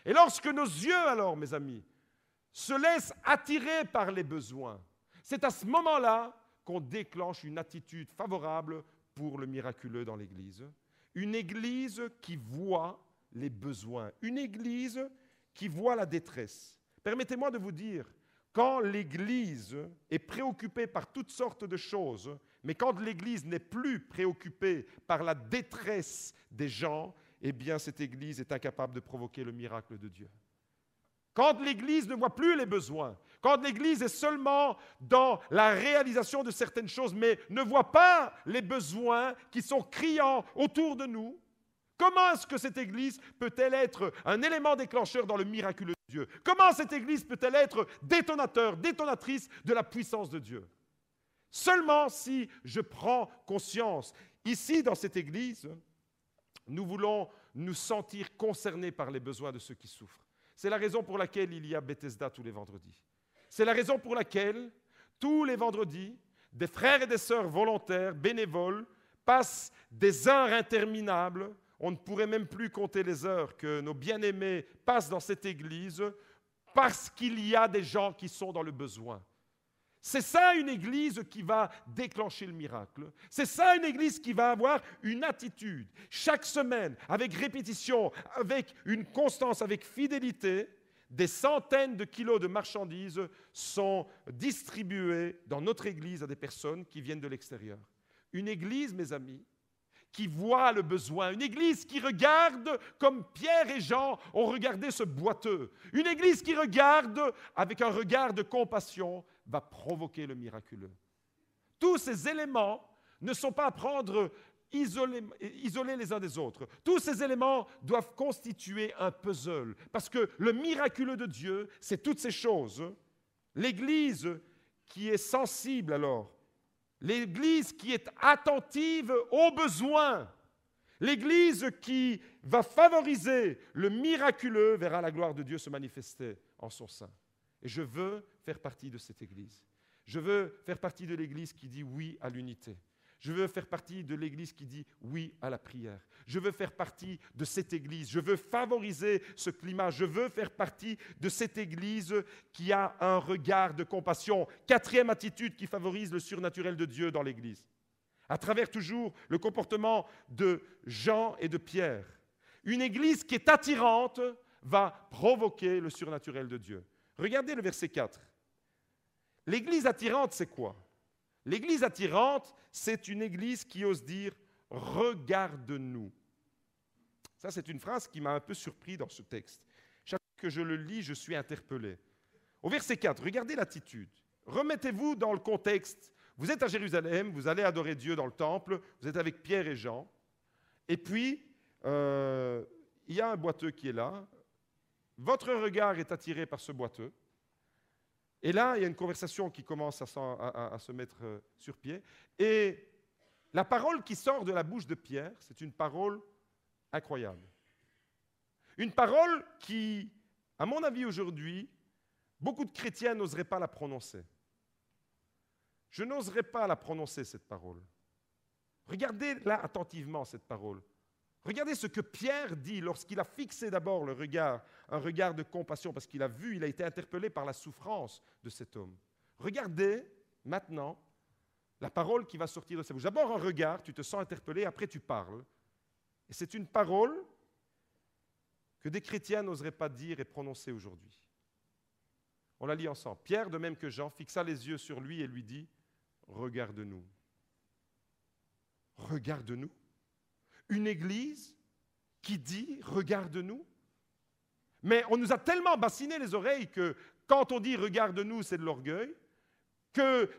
Et lorsque nos yeux, alors, mes amis, se laissent attirer par les besoins, c'est à ce moment-là qu'on déclenche une attitude favorable pour le miraculeux dans l'Église. Une Église qui voit les besoins, une Église qui voit la détresse. Permettez-moi de vous dire, quand l'Église est préoccupée par toutes sortes de choses, mais quand l'Église n'est plus préoccupée par la détresse des gens, eh bien cette Église est incapable de provoquer le miracle de Dieu. Quand l'Église ne voit plus les besoins, quand l'Église est seulement dans la réalisation de certaines choses, mais ne voit pas les besoins qui sont criants autour de nous, comment est-ce que cette Église peut-elle être un élément déclencheur dans le miraculeux de Dieu? Comment cette Église peut-elle être détonateur, détonatrice de la puissance de Dieu? Seulement si je prends conscience. Ici, dans cette Église, nous voulons nous sentir concernés par les besoins de ceux qui souffrent. C'est la raison pour laquelle il y a Bethesda tous les vendredis. C'est la raison pour laquelle, tous les vendredis, des frères et des sœurs volontaires, bénévoles, passent des heures interminables. On ne pourrait même plus compter les heures que nos bien-aimés passent dans cette église parce qu'il y a des gens qui sont dans le besoin. C'est ça une église qui va déclencher le miracle. C'est ça une église qui va avoir une attitude. Chaque semaine, avec répétition, avec une constance, avec fidélité, des centaines de kilos de marchandises sont distribués dans notre église à des personnes qui viennent de l'extérieur. Une église, mes amis, qui voit le besoin, une église qui regarde comme Pierre et Jean ont regardé ce boiteux, une église qui regarde avec un regard de compassion va provoquer le miraculeux. Tous ces éléments ne sont pas à prendre isolés les uns des autres. Tous ces éléments doivent constituer un puzzle, parce que le miraculeux de Dieu, c'est toutes ces choses. L'Église qui est sensible alors, l'Église qui est attentive aux besoins, l'Église qui va favoriser le miraculeux verra la gloire de Dieu se manifester en son sein. Et je veux faire partie de cette Église. Je veux faire partie de l'Église qui dit oui à l'unité. Je veux faire partie de l'Église qui dit oui à la prière. Je veux faire partie de cette Église. Je veux favoriser ce climat. Je veux faire partie de cette Église qui a un regard de compassion. Quatrième attitude qui favorise le surnaturel de Dieu dans l'Église. À travers toujours le comportement de Jean et de Pierre. Une Église qui est attirante va provoquer le surnaturel de Dieu. Regardez le verset 4. L'église attirante, c'est quoi? L'église attirante, c'est une église qui ose dire « regarde-nous ». Ça, c'est une phrase qui m'a un peu surpris dans ce texte. Chaque fois que je le lis, je suis interpellé. Au verset 4, regardez l'attitude. Remettez-vous dans le contexte. Vous êtes à Jérusalem, vous allez adorer Dieu dans le temple, vous êtes avec Pierre et Jean. Et puis, il y a un boiteux qui est là. Votre regard est attiré par ce boiteux. Et là, il y a une conversation qui commence à se mettre sur pied. Et la parole qui sort de la bouche de Pierre, c'est une parole incroyable. Une parole qui, à mon avis aujourd'hui, beaucoup de chrétiens n'oseraient pas la prononcer. Je n'oserais pas la prononcer, cette parole. Regardez-la attentivement, cette parole. Regardez ce que Pierre dit lorsqu'il a fixé d'abord le regard, un regard de compassion, parce qu'il a vu, il a été interpellé par la souffrance de cet homme. Regardez maintenant La parole qui va sortir de sa bouche. D'abord un regard, tu te sens interpellé, après tu parles. Et c'est une parole que des chrétiens n'oseraient pas dire et prononcer aujourd'hui. On la lit ensemble. Pierre, de même que Jean, fixa les yeux sur lui et lui dit, « Regarde-nous. » Regarde-nous. Une église qui dit, « Regarde-nous. » Mais on nous a tellement bassiné les oreilles que quand on dit « Regarde-nous », c'est de l'orgueil, que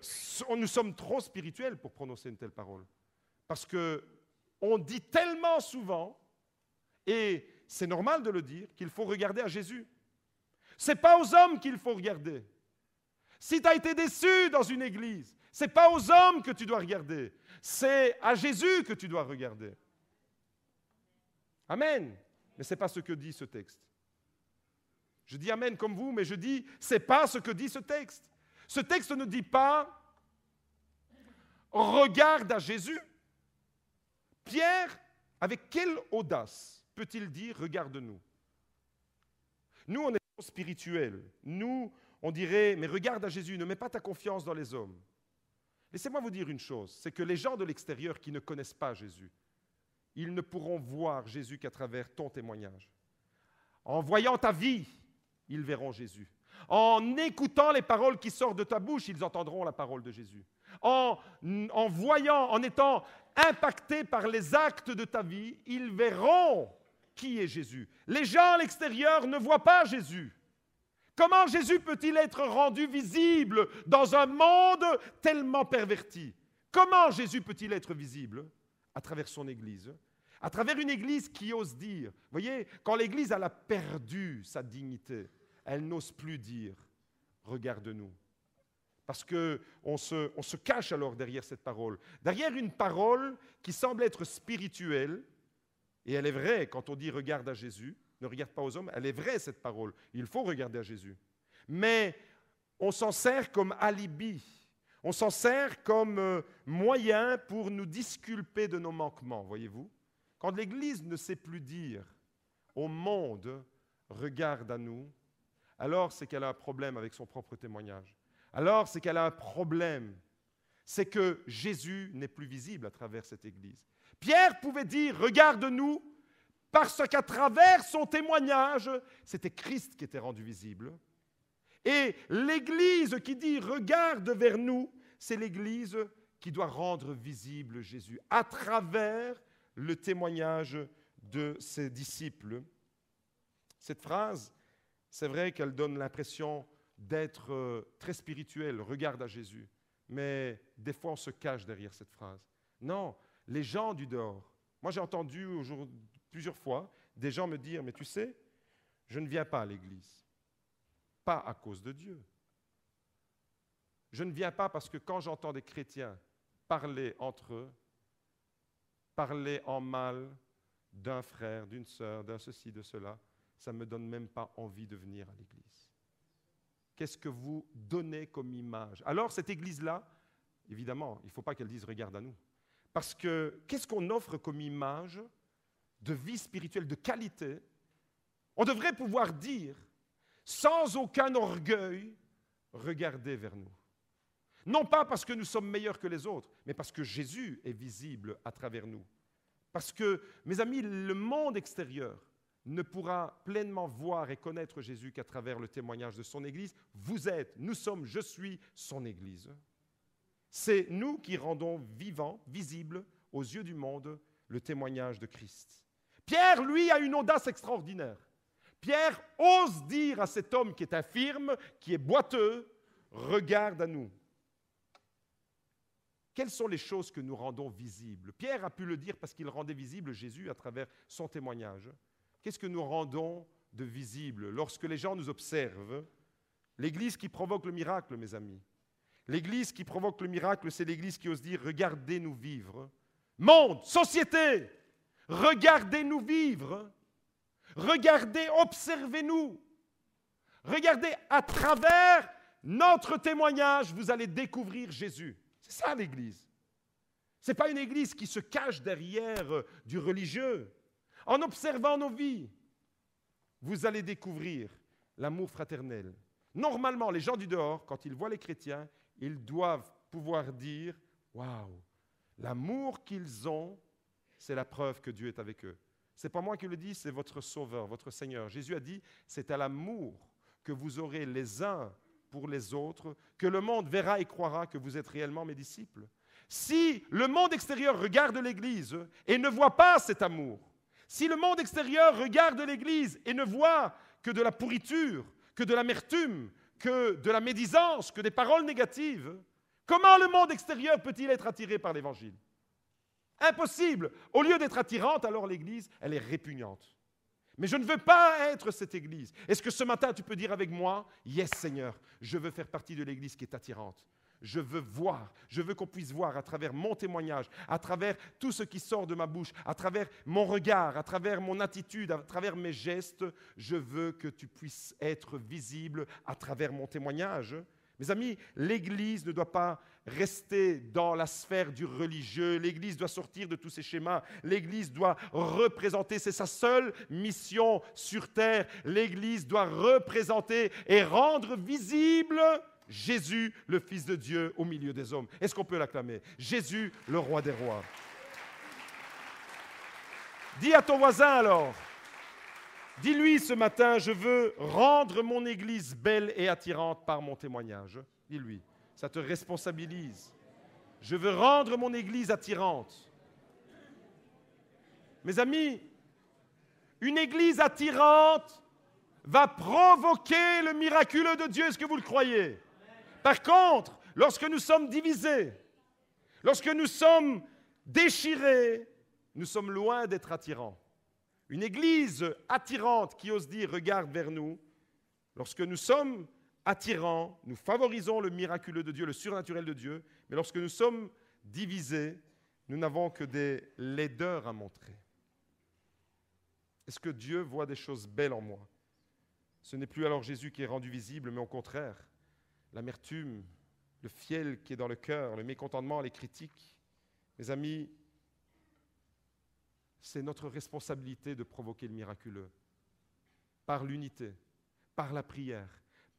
nous sommes trop spirituels pour prononcer une telle parole. Parce qu'on dit tellement souvent, et c'est normal de le dire, qu'il faut regarder à Jésus. Ce n'est pas aux hommes qu'il faut regarder. Si tu as été déçu dans une église, ce n'est pas aux hommes que tu dois regarder, c'est à Jésus que tu dois regarder. Amen. Mais ce n'est pas ce que dit ce texte. Je dis amen comme vous, mais je dis, ce n'est pas ce que dit ce texte. Ce texte ne dit pas « regarde à Jésus ». Pierre, avec quelle audace peut-il dire « regarde-nous » ? Nous, on est spirituels. Nous, on dirait « mais regarde à Jésus, ne mets pas ta confiance dans les hommes ». Laissez-moi vous dire une chose, c'est que les gens de l'extérieur qui ne connaissent pas Jésus, ils ne pourront voir Jésus qu'à travers ton témoignage. En voyant ta vie, ils verront Jésus. En écoutant les paroles qui sortent de ta bouche, ils entendront la parole de Jésus. En voyant, en étant impactés par les actes de ta vie, ils verront qui est Jésus. Les gens à l'extérieur ne voient pas Jésus. Comment Jésus peut-il être rendu visible dans un monde tellement perverti? Comment Jésus peut-il être visible? À travers son Église. À travers une Église qui ose dire. Vous voyez, quand l'Église elle a perdu sa dignité, elle n'ose plus dire « regarde-nous ». Parce qu'on se cache alors derrière cette parole. Derrière une parole qui semble être spirituelle, et elle est vraie quand on dit « regarde à Jésus », ne regarde pas aux hommes, elle est vraie cette parole. Il faut regarder à Jésus. Mais on s'en sert comme alibi. On s'en sert comme moyen pour nous disculper de nos manquements, voyez-vous. Quand l'Église ne sait plus dire au monde « regarde à nous », alors c'est qu'elle a un problème avec son propre témoignage. Alors c'est qu'elle a un problème. C'est que Jésus n'est plus visible à travers cette Église. Pierre pouvait dire « regarde-nous » parce qu'à travers son témoignage, c'était Christ qui était rendu visible. Et l'Église qui dit « regarde vers nous », c'est l'Église qui doit rendre visible Jésus à travers le témoignage de ses disciples. Cette phrase, c'est vrai qu'elle donne l'impression d'être très spirituelle, regarde à Jésus. Mais des fois, on se cache derrière cette phrase. Non, les gens du dehors. Moi, j'ai entendu plusieurs fois des gens me dire, mais tu sais, je ne viens pas à l'église. Pas à cause de Dieu. Je ne viens pas parce que quand j'entends des chrétiens parler entre eux, parler en mal d'un frère, d'une sœur, d'un ceci, de cela, ça ne me donne même pas envie de venir à l'église. Qu'est-ce que vous donnez comme image? Alors, cette église-là, évidemment, il ne faut pas qu'elle dise « regarde à nous ». Parce que qu'est-ce qu'on offre comme image de vie spirituelle, de qualité? On devrait pouvoir dire, sans aucun orgueil, « regardez vers nous ». Non pas parce que nous sommes meilleurs que les autres, mais parce que Jésus est visible à travers nous. Parce que, mes amis, le monde extérieur ne pourra pleinement voir et connaître Jésus qu'à travers le témoignage de son Église. Vous êtes, nous sommes, je suis son Église. C'est nous qui rendons vivant, visible aux yeux du monde le témoignage de Christ. Pierre, lui, a une audace extraordinaire. Pierre ose dire à cet homme qui est infirme, qui est boiteux, « regarde à nous ». Quelles sont les choses que nous rendons visibles? Pierre a pu le dire parce qu'il rendait visible Jésus à travers son témoignage. Qu'est-ce que nous rendons de visible lorsque les gens nous observent? L'Église qui provoque le miracle, mes amis. L'Église qui provoque le miracle, c'est l'Église qui ose dire « regardez-nous vivre ». Monde, société, regardez-nous vivre. Regardez, observez-nous. Regardez, à travers notre témoignage, vous allez découvrir Jésus. C'est ça l'Église. Ce n'est pas une Église qui se cache derrière du religieux. En observant nos vies, vous allez découvrir l'amour fraternel. Normalement, les gens du dehors, quand ils voient les chrétiens, ils doivent pouvoir dire Waouh! L'amour qu'ils ont, c'est la preuve que Dieu est avec eux. Ce n'est pas moi qui le dis, c'est votre Sauveur, votre Seigneur. Jésus a dit, c'est à l'amour que vous aurez les uns pour les autres que le monde verra et croira que vous êtes réellement mes disciples. Si le monde extérieur regarde l'Église et ne voit pas cet amour, si le monde extérieur regarde l'Église et ne voit que de la pourriture, que de l'amertume, que de la médisance, que des paroles négatives, comment le monde extérieur peut-il être attiré par l'Évangile? Impossible. Au lieu d'être attirante, alors l'Église, elle est répugnante. Mais je ne veux pas être cette Église. Est-ce que ce matin, tu peux dire avec moi, « Yes, Seigneur, je veux faire partie de l'Église qui est attirante. Je veux voir, je veux qu'on puisse voir à travers mon témoignage, à travers tout ce qui sort de ma bouche, à travers mon regard, à travers mon attitude, à travers mes gestes, je veux que tu puisses être visible à travers mon témoignage. » Mes amis, l'Église ne doit pas rester dans la sphère du religieux. L'Église doit sortir de tous ces schémas. L'Église doit représenter, c'est sa seule mission sur terre. L'Église doit représenter et rendre visible Jésus, le Fils de Dieu, au milieu des hommes. Est-ce qu'on peut l'acclamer? Jésus, le Roi des rois. Dis à ton voisin alors, dis-lui ce matin, je veux rendre mon Église belle et attirante par mon témoignage. Dis-lui, ça te responsabilise. Je veux rendre mon Église attirante. Mes amis, une Église attirante va provoquer le miraculeux de Dieu. Est-ce que vous le croyez? Par contre, lorsque nous sommes divisés, lorsque nous sommes déchirés, nous sommes loin d'être attirants. Une Église attirante qui ose dire « regarde vers nous », lorsque nous sommes attirants, nous favorisons le miraculeux de Dieu, le surnaturel de Dieu, mais lorsque nous sommes divisés, nous n'avons que des laideurs à montrer. Est-ce que Dieu voit des choses belles en moi? Ce n'est plus alors Jésus qui est rendu visible, mais au contraire, l'amertume, le fiel qui est dans le cœur, le mécontentement, les critiques. Mes amis, c'est notre responsabilité de provoquer le miraculeux par l'unité, par la prière,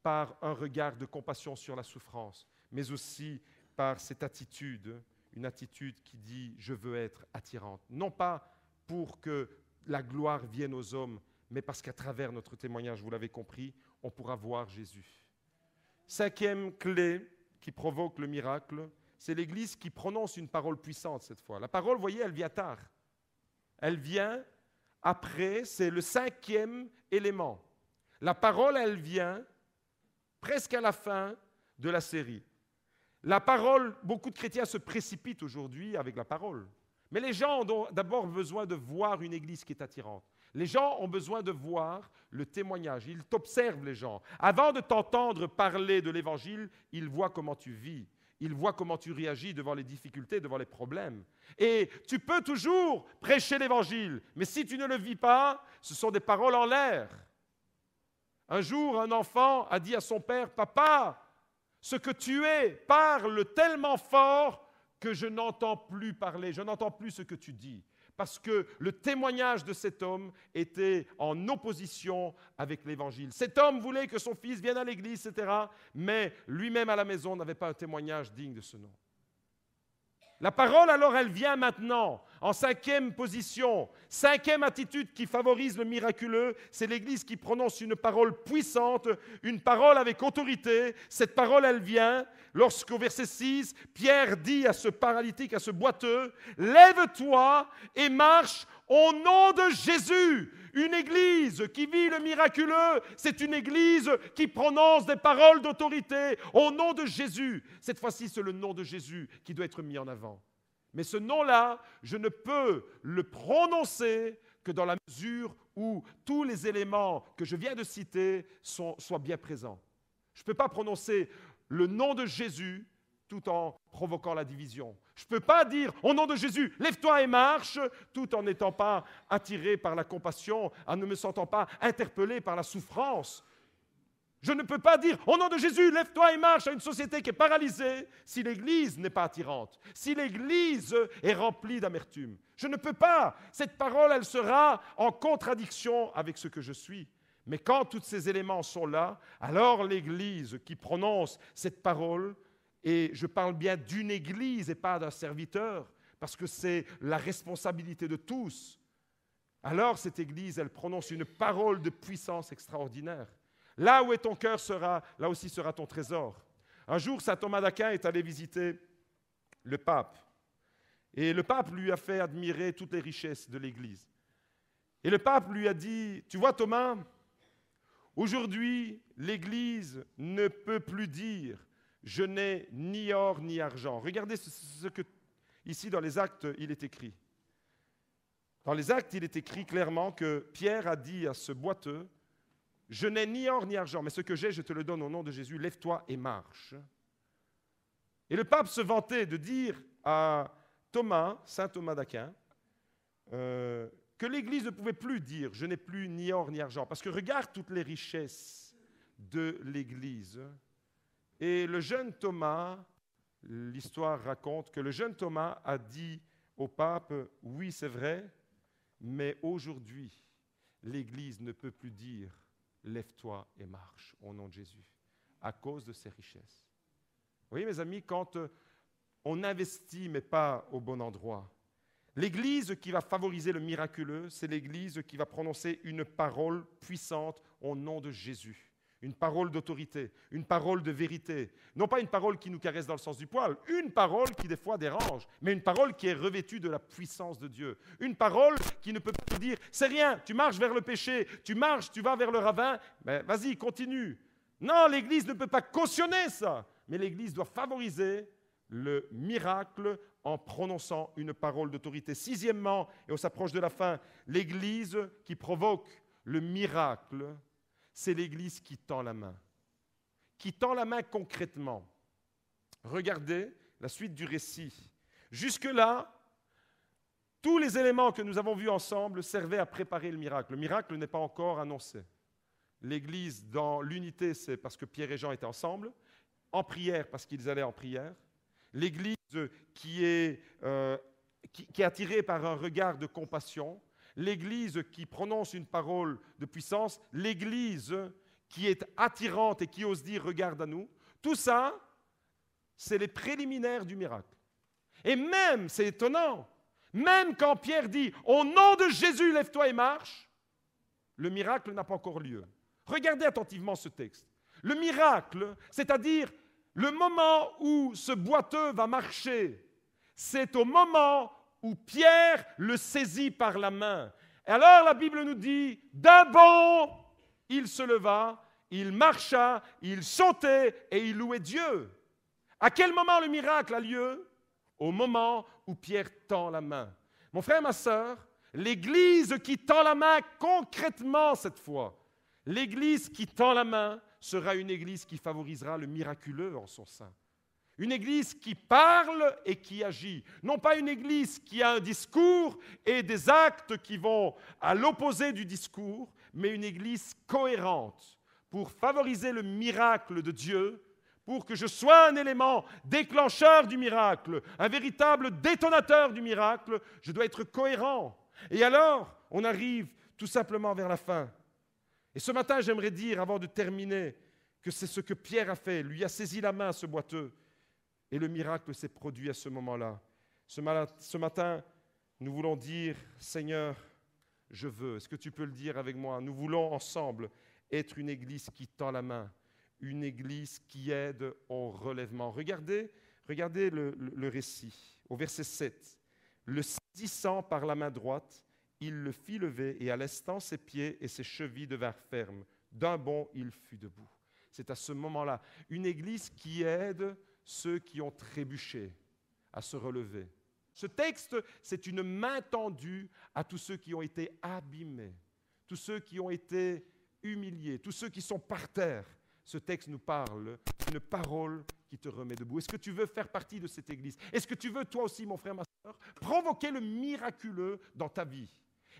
par un regard de compassion sur la souffrance, mais aussi par cette attitude, une attitude qui dit « je veux être attirante ». Non pas pour que la gloire vienne aux hommes, mais parce qu'à travers notre témoignage, vous l'avez compris, on pourra voir Jésus. Cinquième clé qui provoque le miracle, c'est l'Église qui prononce une parole puissante cette fois. La parole, vous voyez, elle vient tard. Elle vient après, c'est le cinquième élément. La parole, elle vient presque à la fin de la série. La parole, beaucoup de chrétiens se précipitent aujourd'hui avec la parole. Mais les gens ont d'abord besoin de voir une Église qui est attirante. Les gens ont besoin de voir le témoignage. Ils t'observent, les gens. Avant de t'entendre parler de l'Évangile, ils voient comment tu vis. Ils voient comment tu réagis devant les difficultés, devant les problèmes. Et tu peux toujours prêcher l'Évangile, mais si tu ne le vis pas, ce sont des paroles en l'air. Un jour, un enfant a dit à son père, « Papa, ce que tu es parle tellement fort que je n'entends plus parler, je n'entends plus ce que tu dis. » Parce que le témoignage de cet homme était en opposition avec l'Évangile. Cet homme voulait que son fils vienne à l'église, etc., mais lui-même à la maison n'avait pas un témoignage digne de ce nom. La parole, alors, elle vient maintenant, en cinquième position. Cinquième attitude qui favorise le miraculeux, c'est l'Église qui prononce une parole puissante, une parole avec autorité. Cette parole, elle vient lorsqu'au verset 6, Pierre dit à ce paralytique, à ce boiteux, « Lève-toi et marche au nom de Jésus ». Une Église qui vit le miraculeux, c'est une Église qui prononce des paroles d'autorité au nom de Jésus. Cette fois-ci, c'est le nom de Jésus qui doit être mis en avant. Mais ce nom-là, je ne peux le prononcer que dans la mesure où tous les éléments que je viens de citer soient bien présents. Je ne peux pas prononcer le nom de Jésus tout en provoquant la division. Je ne peux pas dire « Au nom de Jésus, lève-toi et marche » tout en n'étant pas attiré par la compassion, en ne me sentant pas interpellé par la souffrance. Je ne peux pas dire « Au nom de Jésus, lève-toi et marche » à une société qui est paralysée si l'Église n'est pas attirante, si l'Église est remplie d'amertume. Je ne peux pas. Cette parole, elle sera en contradiction avec ce que je suis. Mais quand tous ces éléments sont là, alors l'Église qui prononce cette parole Et je parle bien d'une église et pas d'un serviteur, parce que c'est la responsabilité de tous. Alors cette église, elle prononce une parole de puissance extraordinaire. Là où est ton cœur sera, là aussi sera ton trésor. Un jour, saint Thomas d'Aquin est allé visiter le pape. Et le pape lui a fait admirer toutes les richesses de l'église. Et le pape lui a dit, tu vois Thomas, aujourd'hui, l'église ne peut plus dire « je n'ai ni or ni argent ». Regardez ce que, ici dans les Actes, il est écrit. Dans les Actes, il est écrit clairement que Pierre a dit à ce boiteux « je n'ai ni or ni argent, mais ce que j'ai, je te le donne au nom de Jésus, lève-toi et marche ». Et le pape se vantait de dire à Thomas, saint Thomas d'Aquin, que l'Église ne pouvait plus dire « je n'ai plus ni or ni argent ». Parce que regarde toutes les richesses de l'Église. Et le jeune Thomas, l'histoire raconte que le jeune Thomas a dit au pape « oui, c'est vrai, mais aujourd'hui, l'Église ne peut plus dire « lève-toi et marche au nom de Jésus » à cause de ses richesses. Vous voyez mes amis, quand on investit mais pas au bon endroit, l'Église qui va favoriser le miraculeux, c'est l'Église qui va prononcer une parole puissante au nom de Jésus. Une parole d'autorité, une parole de vérité. Non pas une parole qui nous caresse dans le sens du poil, une parole qui des fois dérange, mais une parole qui est revêtue de la puissance de Dieu. Une parole qui ne peut pas te dire « c'est rien, tu marches vers le péché, tu marches, tu vas vers le ravin, mais vas-y, continue ». Non, l'Église ne peut pas cautionner ça, mais l'Église doit favoriser le miracle en prononçant une parole d'autorité. Sixièmement, et on s'approche de la fin, l'Église qui provoque le miracle, c'est l'Église qui tend la main. Qui tend la main concrètement. Regardez la suite du récit. Jusque-là, tous les éléments que nous avons vus ensemble servaient à préparer le miracle. Le miracle n'est pas encore annoncé. L'Église dans l'unité, c'est parce que Pierre et Jean étaient ensemble. En prière, parce qu'ils allaient en prière. L'Église qui est attirée par un regard de compassion. L'Église qui prononce une parole de puissance. L'Église qui est attirante et qui ose dire « regarde à nous ». Tout ça, c'est les préliminaires du miracle. Et même, c'est étonnant, même quand Pierre dit « au nom de Jésus, lève-toi et marche », le miracle n'a pas encore lieu. Regardez attentivement ce texte. Le miracle, c'est-à-dire le moment où ce boiteux va marcher, c'est au moment où Pierre le saisit par la main. Et alors la Bible nous dit, d'un bond, il se leva, il marcha, il sautait et il louait Dieu. À quel moment le miracle a lieu? Au moment où Pierre tend la main. Mon frère, ma sœur, l'Église qui tend la main concrètement cette fois, l'Église qui tend la main sera une Église qui favorisera le miraculeux en son sein. Une Église qui parle et qui agit. Non pas une Église qui a un discours et des actes qui vont à l'opposé du discours, mais une Église cohérente pour favoriser le miracle de Dieu, pour que je sois un élément déclencheur du miracle, un véritable détonateur du miracle. Je dois être cohérent. Et alors, on arrive tout simplement vers la fin. Et ce matin, j'aimerais dire, avant de terminer, que c'est ce que Pierre a fait. Lui a saisi la main, ce boiteux. Et le miracle s'est produit à ce moment-là. Ce matin, nous voulons dire, Seigneur, je veux. Est-ce que tu peux le dire avec moi? Nous voulons ensemble être une église qui tend la main, une église qui aide au relèvement. Regardez le récit, au verset 7. Le saisissant par la main droite, il le fit lever, et à l'instant, ses pieds et ses chevilles devinrent fermes. D'un bond, il fut debout. C'est à ce moment-là une église qui aide ceux qui ont trébuché à se relever. Ce texte, c'est une main tendue à tous ceux qui ont été abîmés, tous ceux qui ont été humiliés, tous ceux qui sont par terre. Ce texte nous parle d'une parole qui te remet debout. Est-ce que tu veux faire partie de cette église? Est-ce que tu veux, toi aussi, mon frère, ma soeur, provoquer le miraculeux dans ta vie?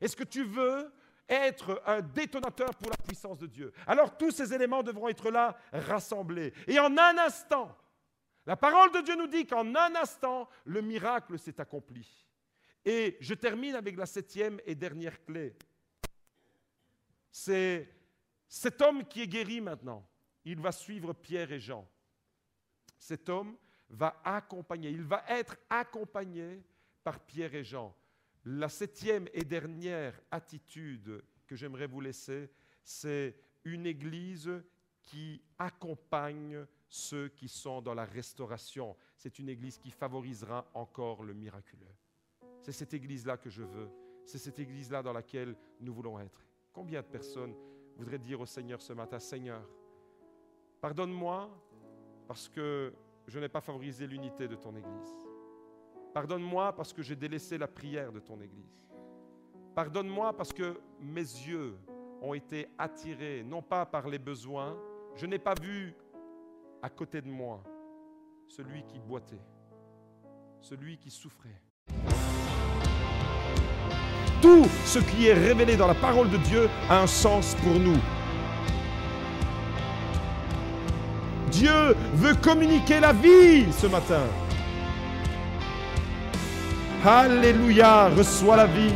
Est-ce que tu veux être un détonateur pour la puissance de Dieu? Alors tous ces éléments devront être là, rassemblés. Et en un instant, la parole de Dieu nous dit qu'en un instant, le miracle s'est accompli. Et je termine avec la 7e et dernière clé. C'est cet homme qui est guéri maintenant. Il va suivre Pierre et Jean. Cet homme va accompagner, il va être accompagné par Pierre et Jean. La 7e et dernière attitude que j'aimerais vous laisser, c'est une église qui accompagne ceux qui sont dans la restauration. C'est une église qui favorisera encore le miraculeux. C'est cette église-là que je veux. C'est cette église-là dans laquelle nous voulons être. Combien de personnes voudraient dire au Seigneur ce matin, « Seigneur, pardonne-moi parce que je n'ai pas favorisé l'unité de ton église. Pardonne-moi parce que j'ai délaissé la prière de ton église. Pardonne-moi parce que mes yeux ont été attirés, non pas par les besoins. Je n'ai pas vu à côté de moi celui qui boitait, celui qui souffrait. » Tout ce qui est révélé dans la parole de Dieu a un sens pour nous. Dieu veut communiquer la vie ce matin. Alléluia, reçois la vie.